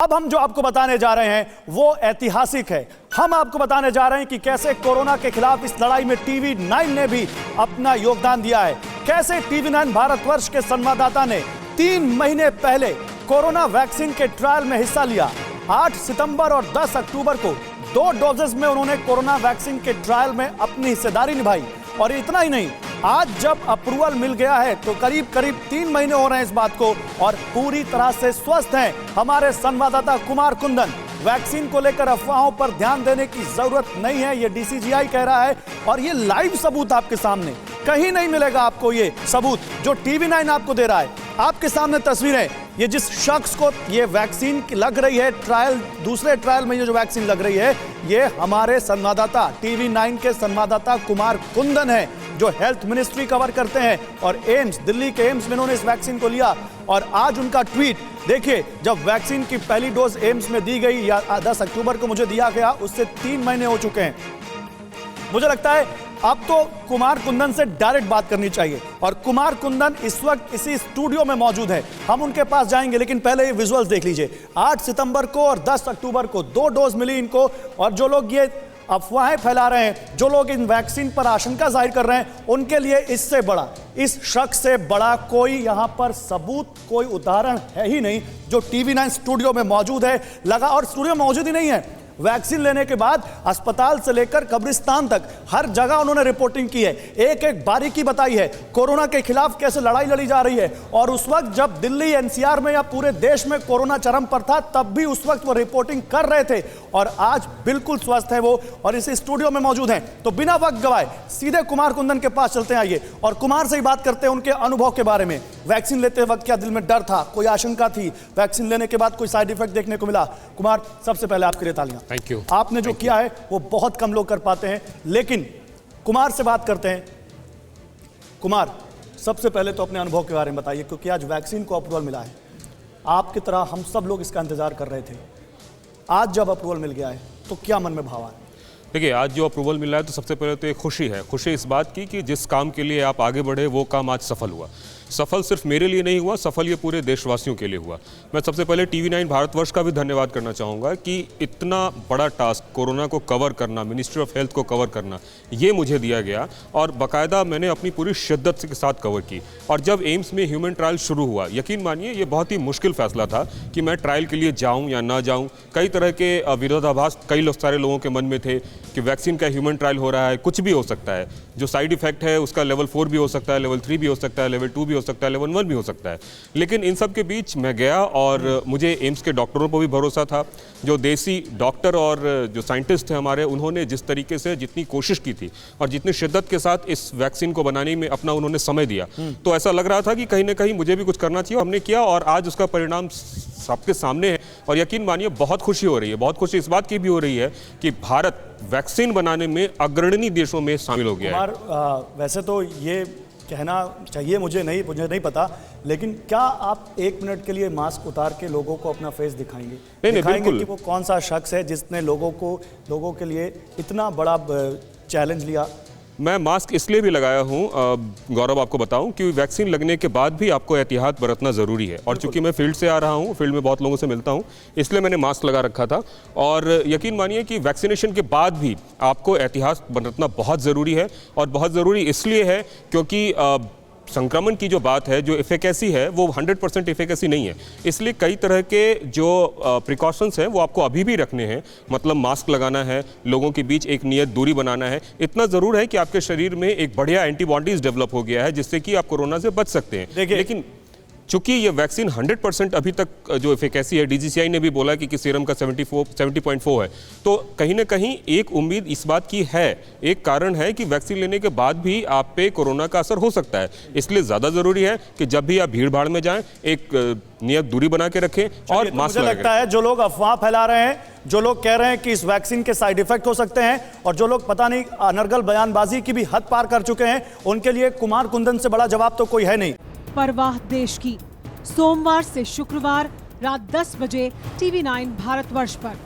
अब हम जो आपको बताने जा रहे हैं वो ऐतिहासिक है। हम आपको बताने जा रहे हैं कि कैसे कोरोना के खिलाफ इस लड़ाई में टीवी 9 ने भी अपना योगदान दिया है। कैसे टीवी 9 भारतवर्ष के संवाददाता ने 3 महीने पहले कोरोना वैक्सीन के ट्रायल में हिस्सा लिया। 8 सितंबर और 10 अक्टूबर को 2 डोजेस में उन्होंने कोरोना वैक्सीन के ट्रायल में अपनी हिस्सेदारी निभाई। और इतना ही नहीं, आज जब अप्रूवल मिल गया है तो करीब 3 महीने हो रहे हैं इस बात को और पूरी तरह से स्वस्थ हैं हमारे संवाददाता कुमार कुंदन। वैक्सीन को लेकर अफवाहों पर ध्यान देने की जरूरत नहीं है, ये डीसीजीआई कह रहा है और ये लाइव सबूत आपके सामने। कहीं नहीं मिलेगा आपको ये सबूत जो टीवी 9 आपको दे रहा है। आपके सामने तस्वीरें, ये जिस शख्स को ये वैक्सीन लग रही है, ट्रायल दूसरे ट्रायल में ये जो वैक्सीन लग रही है, ये हमारे संवाददाता टीवी 9 के संवाददाता कुमार कुंदन है जो हेल्थ मिनिस्ट्री कवर करते हैं और एम्स, दिल्ली के एम्स में उन्होंने इस वैक्सीन को लिया। और आज उनका ट्वीट देखिए, जब वैक्सीन की पहली डोज एम्स में दी गई या 10 अक्टूबर को मुझे दिया गया, उससे 3 महीने हो चुके हैं। मुझे लगता है अब तो कुमार कुंदन से डायरेक्ट बात करनी चाहिए और कुमार कुंदन इस वक्त इसी स्टूडियो में मौजूद है। हम उनके पास जाएंगे, लेकिन पहले ये विजुअल्स देख लीजिए। 8 सितंबर को और 10 अक्टूबर को 2 डोज मिली इनको। और जो लोग ये अफवाहें फैला रहे हैं, जो लोग इन वैक्सीन पर आशंका जाहिर कर रहे हैं, उनके लिए इससे बड़ा, इस शख्स से बड़ा कोई यहां पर सबूत, कोई उदाहरण है ही नहीं जो टीवी 9 स्टूडियो में मौजूद है। लगा और स्टूडियो में मौजूद ही नहीं है, वैक्सीन लेने के बाद अस्पताल से लेकर कब्रिस्तान तक हर जगह उन्होंने रिपोर्टिंग की है, एक एक बारीकी बताई है, कोरोना के खिलाफ कैसे लड़ाई लड़ी जा रही है। और उस वक्त जब दिल्ली एनसीआर में या पूरे देश में कोरोना चरम पर था, तब भी उस वक्त वो रिपोर्टिंग कर रहे थे और आज बिल्कुल स्वस्थ है वो और इस स्टूडियो में मौजूद हैं। तो बिना वक्त गवाए सीधे कुमार कुंदन के पास चलते हैं, आइए और कुमार से ही बात करते हैं उनके अनुभव के बारे में। वैक्सीन लेते वक्त क्या दिल में डर था, कोई आशंका थी, वैक्सीन लेने के बाद कोई साइड इफेक्ट देखने को मिला? कुमार, सबसे पहले आपके लिए तालियां। Thank you. आपने जो किया है वो बहुत कम लोग कर पाते हैं, लेकिन कुमार से बात करते हैं। कुमार, सबसे पहले तो अपने अनुभव के बारे में बताइए, क्योंकि आज वैक्सीन को अप्रूवल मिला है। आपकी तरह हम सब लोग इसका इंतजार कर रहे थे। आज जब अप्रूवल मिल गया है तो क्या मन में भाव आया? देखिए, आज जो अप्रूवल मिला है तो सबसे पहले तो एक खुशी है। खुशी इस बात की कि जिस काम के लिए आप आगे बढ़े वो काम आज सफल हुआ। सफल सिर्फ मेरे लिए नहीं हुआ, सफल ये पूरे देशवासियों के लिए हुआ। मैं सबसे पहले टीवी 9 भारतवर्ष का भी धन्यवाद करना चाहूँगा कि इतना बड़ा टास्क कोरोना को कवर करना, मिनिस्ट्री ऑफ हेल्थ को कवर करना, ये मुझे दिया गया और बाकायदा मैंने अपनी पूरी शिद्दत के साथ कवर की। और जब एम्स में ह्यूमन ट्रायल शुरू हुआ, यकीन मानिए ये बहुत ही मुश्किल फैसला था कि मैं ट्रायल के लिए जाऊँ या ना जाऊँ। कई तरह के विरोधाभास सारे लोगों के मन में थे कि वैक्सीन का ह्यूमन ट्रायल हो रहा है, कुछ भी हो सकता है, जो साइड इफेक्ट है उसका लेवल 4 भी हो सकता है, लेवल 3 भी हो सकता है, लेवल 2 भी हो सकता है, लेवल 1 भी हो सकता है। लेकिन इन सब के बीच मैं गया और मुझे एम्स के डॉक्टरों पर भी भरोसा था। जो देसी डॉक्टर और जो साइंटिस्ट हैं हमारे, उन्होंने जिस तरीके से जितनी कोशिश की थी और जितनी शिद्दत के साथ इस वैक्सीन को बनाने में अपना उन्होंने समय दिया, तो ऐसा लग रहा था कि कहीं ना कहीं मुझे भी कुछ करना चाहिए। हमने किया और आज उसका परिणाम सबके सामने है। और यकीन मानिए बहुत खुशी हो रही है। बहुत खुशी इस बात की भी हो रही है कि भारत वैक्सीन बनाने में अग्रणी देशों में शामिल हो गया है। वैसे तो ये कहना चाहिए, मुझे नहीं पता, लेकिन क्या आप 1 मिनट के लिए मास्क उतार के लोगों को अपना फेस दिखाएंगे? दिखाएंगे कि वो कौन सा शख्स है जिसने लोगों के लिए इतना बड़ा चैलेंज लिया? मैं मास्क इसलिए भी लगाया हूँ गौरव, आपको बताऊं कि वैक्सीन लगने के बाद भी आपको एहतियात बरतना ज़रूरी है। और चूंकि मैं फील्ड से आ रहा हूँ, फील्ड में बहुत लोगों से मिलता हूँ, इसलिए मैंने मास्क लगा रखा था। और यकीन मानिए कि वैक्सीनेशन के बाद भी आपको एहतियात बरतना बहुत ज़रूरी है। और बहुत ज़रूरी इसलिए है क्योंकि संक्रमण की जो बात है, जो एफिकेसी है, वो 100% एफिकेसी नहीं है। इसलिए कई तरह के जो प्रिकॉशंस हैं वो आपको अभी भी रखने हैं। मतलब मास्क लगाना है, लोगों के बीच एक नियत दूरी बनाना है। इतना ज़रूर है कि आपके शरीर में एक बढ़िया एंटीबॉडीज़ डेवलप हो गया है जिससे कि आप कोरोना से बच सकते हैं। लेकिन चूंकि ये वैक्सीन 100% अभी तक जो एफिकेसी है, डीजीसीआई ने भी बोला कि सीरम का 70.4 है, तो कहीं ना कहीं एक उम्मीद इस बात की है, एक कारण है कि वैक्सीन लेने के बाद भी आप पे कोरोना का असर हो सकता है। इसलिए ज़्यादा ज़रूरी है कि जब भी आप भीड़ भाड़ में जाएं, एक नियत दूरी बना के रखें और मास्क लगाएं। मुझे लगता है जो लोग अफवाह फैला रहे हैं, जो लोग कह रहे हैं कि इस वैक्सीन के साइड इफेक्ट हो सकते हैं, और जो लोग पता नहीं अनर्गल बयानबाजी की भी हद पार कर चुके हैं, उनके लिए कुमार कुंदन से बड़ा जवाब तो कोई है नहीं। परवाह देश की, सोमवार से शुक्रवार रात 10 बजे टीवी 9 भारतवर्ष पर।